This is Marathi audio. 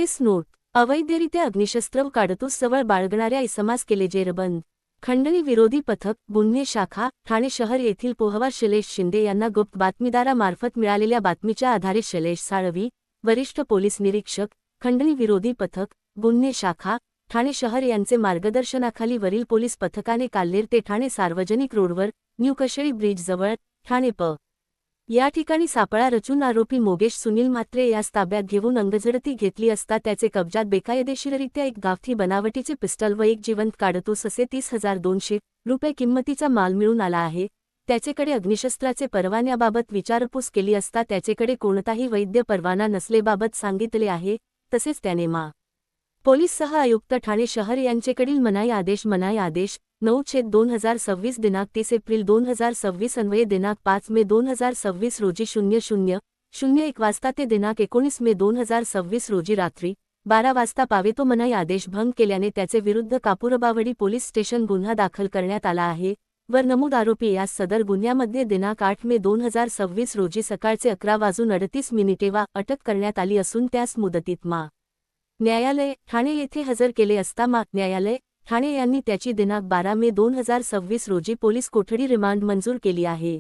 केस नोट. अवैधरित्या अग्निशस्त्र व काडतूस जवळ बाळगणाऱ्या इसमास केले जेरबंद. खंडणी विरोधी पथक, गुन्हे शाखा, ठाणे शहर येथील पोहवा शैलेश शिंदे यांना गुप्त बातमीदारामार्फत मिळालेल्या बातमीच्या आधारे शैलेश साळवी, वरिष्ठ पोलीस निरीक्षक, खंडणी विरोधी पथक, गुन्हे शाखा, ठाणे शहर यांचे मार्गदर्शनाखाली वरील पोलीस पथकाने काल्हेर ते ठाणे सार्वजनिक रोडवर न्यू कशेळी ब्रिजजवळ, ठाणे प. या ठिकाणी सापळा रचून आरोपी मोगेश सुनील म्हात्रे यास ताब्यात घेऊन अंगझडती घेतली असता त्याचे कब्जात बेकायदेशीररित्या एक गावठी बनावटीचे पिस्टल व एक जिवंत काडतूस असे 30,200 रुपये किंमतीचा माल मिळून आला आहे. त्याचेकडे अग्निशस्त्राचे परवान्याबाबत विचारपूस केली असता त्याचेकडे कोणताही वैध परवाना नसलेबाबत सांगितले आहे. तसेच त्याने मा. पोलीस सह आयुक्त ठाणे शहर यांचेकडील मनाई आदेश 9/2026 दिनांक 30 एप्रिल 2026 अन्वये दिनांक 5 मे 2026 रोजी 00:01 वाजता ते दिनांक 19 मे 2026 रोजी रात्री 12 वाजता पावेतो मनाई आदेश भंग केल्याने त्याचे विरुद्ध कापूरबावडी पोलीस स्टेशन गुन्हा दाखल करण्यात आला आहे. वर नमूद आरोपी यास सदर गुन्ह्यामध्ये दिनांक 8 मे 2026 रोजी सकाळचे 11:38 वा अटक करण्यात आली असून त्यास मुदतीत मा. न्यायालय, ठाणे येथे हजर केले असता मा. न्यायालय, ठाणे यांनी त्याची दिनांक 12 मे 2026 रोजी पोलीस कोठडी रिमांड मंजूर केली आहे.